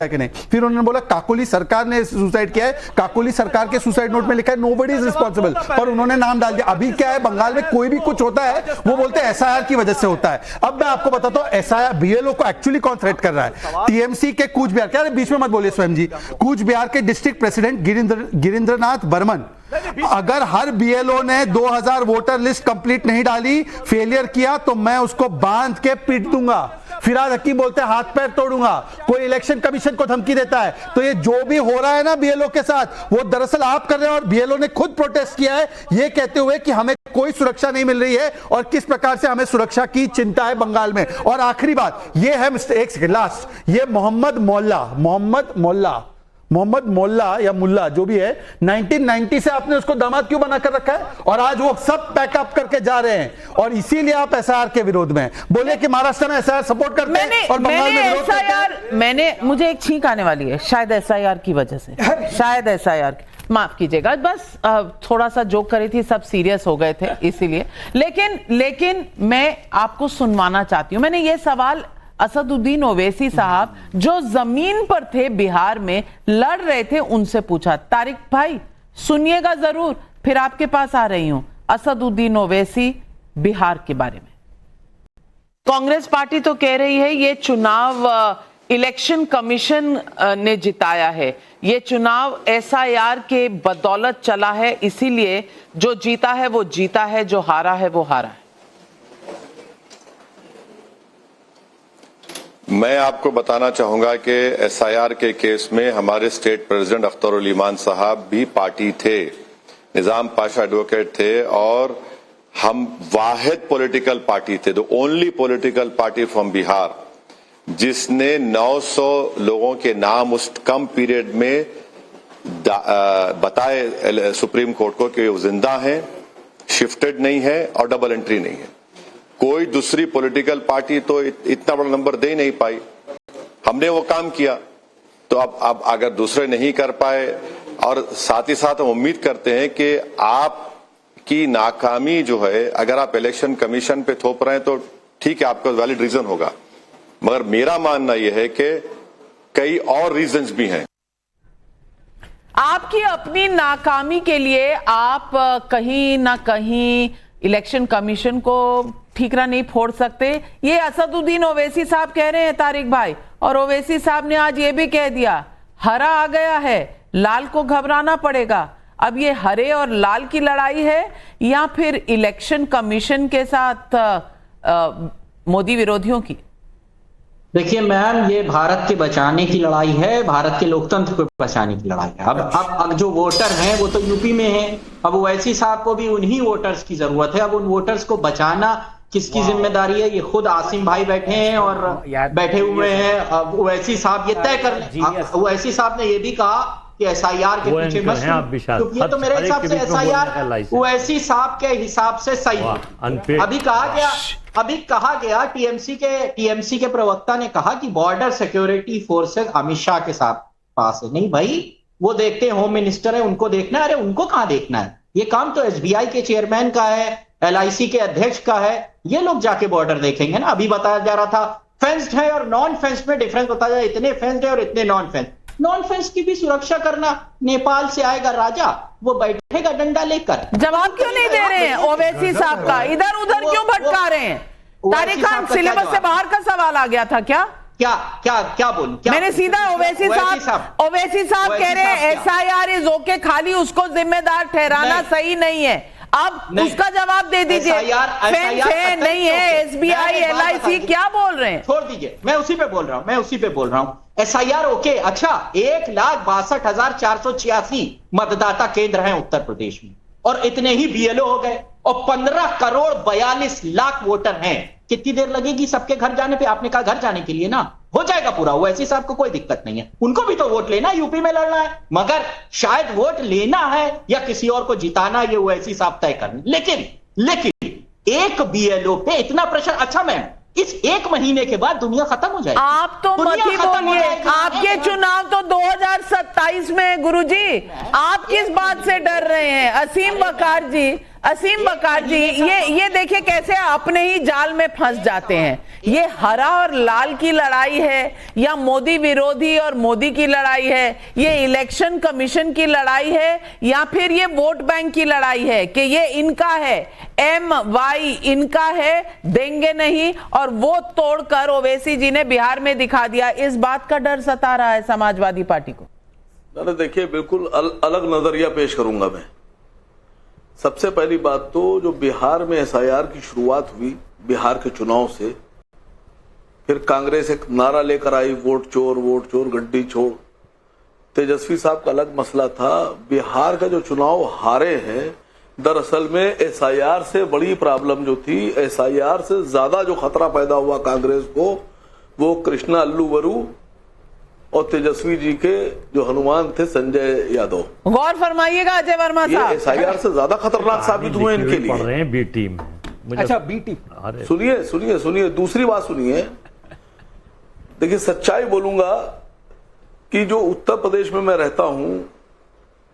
कि नहीं। फिर उन्होंने बोला काकोली सरकार ने सुसाइड किया है, काकोली सरकार के सुसाइड नोट में लिखा है नोबडी इज रिस्पॉन्सिबल, और उन्होंने नाम डाल दिया। अभी क्या है, बंगाल में कोई भी कुछ होता है वो बोलते हैं एसआईआर की वजह से होता है। अब मैं आपको बताता हूं एसआईआर बीएलओ को एक्चुअली कौन थ्रेट कर रहा है। टीएमसी के कूच बिहार, क्या बीच में मत बोलिए स्वयं जी, कूच बिहार के डिस्ट्रिक्ट प्रेसिडेंट गिरिंद्रनाथ बर्मन, अगर हर बीएलओ ने 2000 वोटर लिस्ट कंप्लीट नहीं डाली, फेलियर किया, तो मैं उसको बांध के पीट दूंगा। फिराद हकीम बोलते हैं हाथ पैर तोड़ूंगा। कोई इलेक्शन कमीशन को धमकी देता है। तो ये जो भी हो रहा है ना बीएलओ के साथ, वो दरअसल आप कर रहे हैं, और बीएलओ ने खुद प्रोटेस्ट किया है ये कहते हुए कि हमें कोई सुरक्षा नहीं मिल रही है और किस प्रकार से हमें सुरक्षा की चिंता है बंगाल में। और आखिरी बात ये है, एक सेकंड लास्ट, ये मोहम्मद मोल्ला या मुल्ला जो भी है, 1990 से आपने उसको दामाद क्यों बना कर रखा है, और आज वो सब पैकअप करके जा रहे हैं, और इसीलिए आप एसआईआर के विरोध में बोले कि महाराष्ट्र में एसआईआर सपोर्ट करते हैं और बंगाल में विरोध करते हैं। मुझे एक छींक आने वाली है, शायद एसआईआर की वजह से, शायद एसआईआर, माफ कीजिएगा, बस थोड़ा सा जोक करी थी, सब सीरियस हो गए थे इसीलिए। लेकिन मैं आपको सुनवाना चाहती हूं। मैंने ये सवाल असदुद्दीन ओवैसी साहब जो जमीन पर थे, बिहार में लड़ रहे थे, उनसे पूछा। तारिक भाई सुनिएगा जरूर, फिर आपके पास आ रही हूं। असदुद्दीन ओवैसी बिहार के बारे में, कांग्रेस पार्टी तो कह रही है ये चुनाव इलेक्शन कमीशन ने जिताया है, ये चुनाव एसआईआर के बदौलत चला है, इसीलिए जो जीता है वो जीता है, जो हारा है वो हारा है। मैं आपको बताना चाहूंगा कि एसआईआर के केस में हमारे स्टेट प्रेसिडेंट अख्तरुल ईमान साहब भी पार्टी थे, निजाम पाशा एडवोकेट थे, और हम वाहिद पॉलिटिकल पार्टी थे, the only political party from Bihar जिसने 900 लोगों के नाम उस कम पीरियड में बताए सुप्रीम कोर्ट को कि वो जिंदा हैं, शिफ्टेड नहीं है और डबल एंट्री नहीं है। कोई दूसरी पॉलिटिकल पार्टी तो इतना बड़ा नंबर दे नहीं पाई, हमने वो काम किया। तो अब अगर दूसरे नहीं कर पाए, और साथ ही साथ हम उम्मीद करते हैं कि आपकी नाकामी जो है, अगर आप इलेक्शन कमीशन पे थोप रहे हैं तो ठीक है, आपका वैलिड रीजन होगा, मगर मेरा मानना यह है कि कई और रीजंस भी हैं। आपकी अपनी नाकामी के लिए आप कहीं ना कहीं इलेक्शन कमीशन को ठीकरा नहीं फोड़ सकते, ये असदुद्दीन ओवैसी साहब कह रहे हैं तारिक भाई। और ओवैसी साहब ने आज ये भी कह दिया हरा आ गया है, लाल को घबराना पड़ेगा। अब ये हरे और लाल की लड़ाई है या फिर इलेक्शन कमीशन के साथ मोदी विरोधियों की? देखिए मैम, ये भारत के बचाने की लड़ाई है, भारत के लोकतंत्र को बचाने की लड़ाई है। अब जो वोटर हैं वो तो यूपी में हैं, अब ओवैसी साहब को भी उन्हीं वोटर्स की जरूरत है। अब उन वोटर्स को बचाना किसकी जिम्मेदारी है, ये खुद आसिम भाई बैठे हैं और बैठे हुए हैं। अब ओवैसी साहब ये तय कर, ओवैसी साहब ने ये भी कहा कि एसआईआर के पीछे मत, क्योंकि ये तो मेरे हिसाब से एसआईआर ओवैसी साहब के हिसाब से सही है। अभी कहा गया टीएमसी के प्रवक्ता ने कहा कि border security forces Amit Shah के साथ पास है। नहीं भाई, वो देखते हैं, होम मिनिस्टर है, उनको देखना है। अरे उनको कहां देखना है, ये काम तो एसबीआई के चेयरमैन का है, एलआईसी के अध्यक्ष का है, ये लोग जाके बॉर्डर देखेंगे ना। अभी बताया जा रहा था फेंस्ड है और नॉन फेंस्ड में डिफरेंस बताया जाए, इतने फेंस्ड है और इतने नॉन फेंस्ड की भी सुरक्षा करना। नेपाल से आएगा राजा, वो बैठेगा डंडा लेकर। जवाब क्यों नहीं दे रहे हैं ओवैसी साहब का, इधर उधर क्यों भटका रहे हैं? तारिक खान, सिलेबस से बाहर का सवाल आ गया था क्या? क्या बोलूं? मैंने सीधा ओवैसी साहब कह रहे हैं एसआईआर इज ओके, खाली उसको जिम्मेदार ठहराना सही नहीं है। अब उसका जवाब ददे दीजिए, नहीं है, एसबीआई एलआईसी क्या बोल रहे हैं? छोड़ दीजिए, मैं उसी पे बोल रहा हूं। एसआईआर ओके, अच्छा 1,62,486 मतदाता केंद्र हैं उत्तर प्रदेश में, और इतने ही बीएलओ हो गए, और 15 करोड़ 42 लाख वोटर हैं। कितनी देर लगेगी सबके घर जाने पे? आपने कहा घर जाने के लिए ना, हो जाएगा पूरा। ओवैसी साहब को कोई दिक्कत नहीं है, उनको भी तो वोट लेना, यूपी में लड़ना है, मगर शायद वोट लेना है या किसी और को जिताना, ये ओवैसी साहब तय करना। लेकिन एक बीएलओ पे इतना प्रेशर। अच्छा मैम, इस 1 महीने के बाद दुनिया खत्म हो जाएगी। आप तो मत ही बोलिए, आपके चुनाव तो 2027 में गुरुजी, आप किस बात से डर रहे हैं? असीम बकार जी, ये देखिए कैसे अपने ही जाल में फंस जाते हैं। ये हरा और लाल की लड़ाई है या मोदी विरोधी और मोदी की लड़ाई है, ये इलेक्शन कमीशन की लड़ाई है या फिर ये वोट बैंक की लड़ाई है कि ये इनका है, MY इनका है, देंगे नहीं, और वो तोड़कर ओवैसी जी ने बिहार में दिखा दिया। इस बात का डर सता रहा है समाजवादी पार्टी को। मैंने देखिए बिल्कुल अलग नजरिया पेश करूंगा मैं। सबसे पहली बात तो जो बिहार में SIR की शुरुआत हुई बिहार के चुनाव से, फिर कांग्रेस एक नारा लेकर आई वोट चोर गड्डी छोड़। तेजस्वी साहब का अलग मसला था। बिहार का जो चुनाव हारे हैं, दरअसल में SIR से बड़ी प्रॉब्लम जो थी, SIR से ज्यादा जो खतरा पैदा हुआ कांग्रेस को, वो कृष्णा अल्लूवरू और तेजस्वी जी के जो हनुमान थे संजय यादव। गौर फरमाइएगा अजय वर्मा साहब, ये SIR से ज्यादा खतरनाक साबित हुए इनके लिए। पढ़ रहे हैं बी टीम। अच्छा, बी टीम। सुनिए दूसरी बात सुनिए। देखिए सच्चाई बोलूंगा कि जो उत्तर प्रदेश में मैं रहता हूं,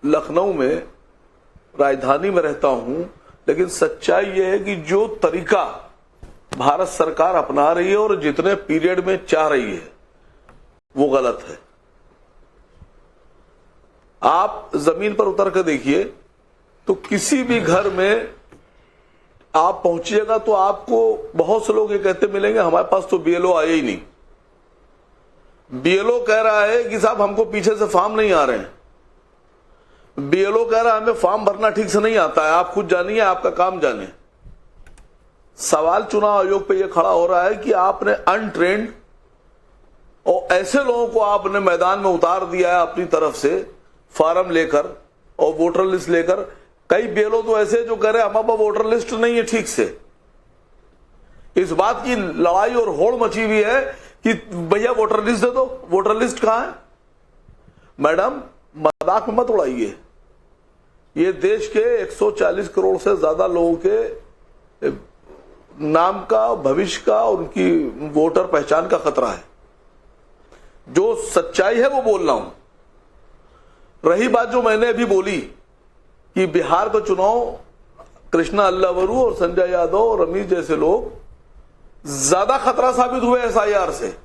लखनऊ में राजधानी में रहता हूं, लेकिन सच्चाई यह है कि जो तरीका भारत सरकार अपना रही है और जितने पीरियड में चाह रही है वो गलत है। आप जमीन पर उतर कर देखिए तो किसी भी घर में आप पहुंचिएगा तो आपको बहुत से लोग ये कहते मिलेंगे हमारे पास तो BLO आए ही नहीं। BLO कह रहा है कि साहब हमको पीछे से फॉर्म नहीं आ रहे हैं। BLO कह रहा है हमें फॉर्म भरना ठीक से नहीं आता है, आप खुद जानिए, आपका काम जाने। सवाल चुनाव आयोग पे यह खड़ा हो रहा है कि आपने अनट्रेंड और ऐसे लोगों को आपने मैदान में उतार दिया है अपनी तरफ से, फॉर्म लेकर और वोटर लिस्ट लेकर। कई BLO तो ऐसे जो कह रहे हैं हमारे पास वोटर लिस्ट नहीं है ठीक से। इस बात की लड़ाई और होड़ मची हुई है कि भैया वोटर लिस्ट दे दो। वोटर लिस्ट कहां है? मैडम मजाक में मत उड़ाइए। ये देश के 140 करोड़ से ज्यादा लोगों के नाम का, भविष्य का, उनकी वोटर पहचान का खतरा है। जो सच्चाई है वो बोल रहा हूं। रही बात जो मैंने अभी बोली कि बिहार का चुनाव कृष्णा अल्लावरू और संजय यादव और रमेश जैसे लोग ज्यादा खतरा साबित हुए SIR से।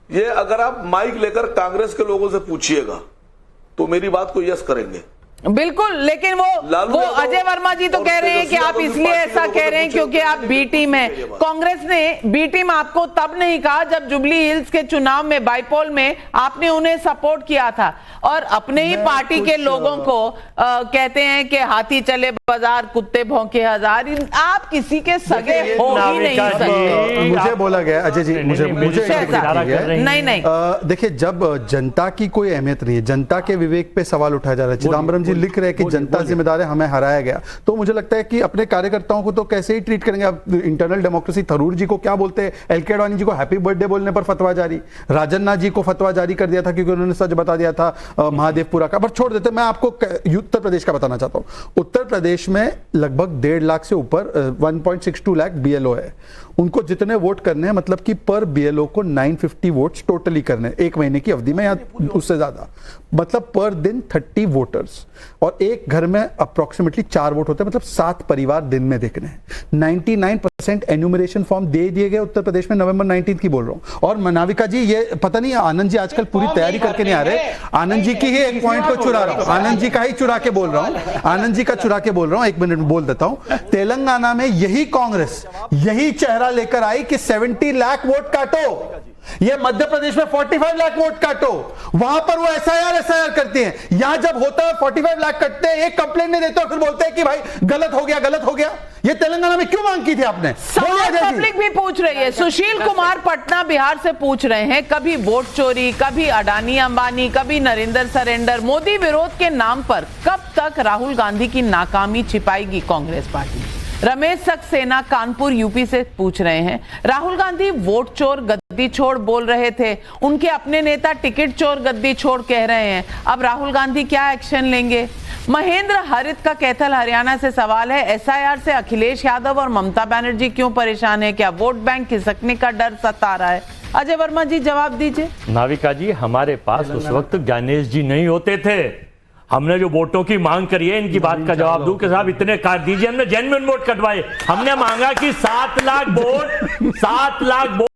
ये अगर आप माइक लेकर कांग्रेस के लोगों से पूछिएगा तो मेरी बात को यस करेंगे बिल्कुल। लेकिन वो अजय वर्मा जी तो कह रहे हैं कि आप इसलिए ऐसा कह रहे हैं क्योंकि आप बी टीम है। कांग्रेस ने बी टीम आपको तब नहीं कहा जब जुबली हिल्स के चुनाव में बाइपोल में आपने उन्हें सपोर्ट किया था, और अपने ही पार्टी के लोगों को कहते हैं कि हाथी चले बाजार कुत्ते भौंके हजार। आप किसी के सगे हो ही नहीं सकते। मुझे बोला गया अजय जी, मुझे नहीं। देखिए, जब जनता की कोई अहमियत नहीं है, जनता के विवेक पे सवाल उठाया जा रहा है। चिदम्बरम जी लिख रहे हैं कि जनता जिम्मेदार है, हमें हराया गया, तो मुझे लगता है कि अपने कार्यकर्ताओं को तो कैसे ही ट्रीट करेंगे। अब इंटरनल डेमोक्रेसी, थरूर जी को क्या बोलते हैं, एलके अडवाणी जी को हैप्पी बर्थडे बोलने पर फतवा जारी, राजन्ना जी को फतवा जारी कर दिया था क्योंकि उन्होंने सच बता दिया था महादेवपुरा का। पर छोड़ देते, मैं आपको उत्तर प्रदेश का बताना चाहता हूं। उत्तर प्रदेश में लगभग 1.5 लाख से ऊपर 1.62 लाख BLO है। उनको जितने वोट करने हैं, मतलब कि पर BLO को 950 वोट्स टोटली करने हैं एक महीने की अवधि में या उससे ज्यादा, मतलब पर दिन 30 वोटर्स, और एक घर में अप्रोक्सीमेटली 4 वोट होते हैं, मतलब 7 परिवार दिन में देखने हैं। 99% एन्यूमरेशन फॉर्म दे दिए गए उत्तर प्रदेश में, नवंबर 19 की बोल रहा हूं। और मनाविका जी, ये पता नहीं आनंद जी आजकल पूरी तैयारी करके नहीं आ रहे, आनंद जी की ही एक पॉइंट को चुरा रहा हूं, आनंद जी का ही चुरा के बोल रहा हूं, आनंद जी का चुरा के बोल रहा हूं, 1 मिनट में बोल देता हूं। तेलंगाना में यही कांग्रेस यही चेहरा लेकर आई कि 70 लाख वोट काटो, ये मध्य प्रदेश में 45 लाख वोट काटो, वहां पर वो SIR करती हैं। यहां जब होता है 45 लाख कटते हैं, एक कंप्लेंट नहीं देते और फिर बोलते हैं कि भाई गलत हो गया। ये तेलंगाना में क्यों मांग की थी आपने? पब्लिक भी पूछ रही है। सुशील कुमार पटना बिहार से पूछ रहे हैं, कभी वोट चोरी, कभी अडानी अंबानी, कभी नरेंद्र सरेंडर, मोदी विरोध के नाम पर कब तक राहुल गांधी की नाकामी छिपाएगी कांग्रेस पार्टी? रमेश सक्सेना कानपुर यूपी से पूछ रहे हैं, राहुल गांधी वोट चोर गद्दी छोड़ बोल रहे थे, उनके अपने नेता टिकट चोर गद्दी छोड़ कह रहे हैं, अब राहुल गांधी क्या एक्शन लेंगे? महेंद्र हरित का कैथल हरियाणा से सवाल है, SIR से अखिलेश यादव और ममता बनर्जी क्यों परेशान है? क्या वोट बैंक खिसकने का डर सता रहा है? अजय वर्मा जी जवाब दीजिए। नाविका जी, हमारे पास उस वक्त ज्ञानेश जी नहीं होते थे, हमने जो वोटों की मांग करी है, इनकी बात का जवाब दूं कि साहब इतने काट दीजिए, हमने जेन्युइन वोट कटवाए, हमने मांगा कि 7 लाख वोट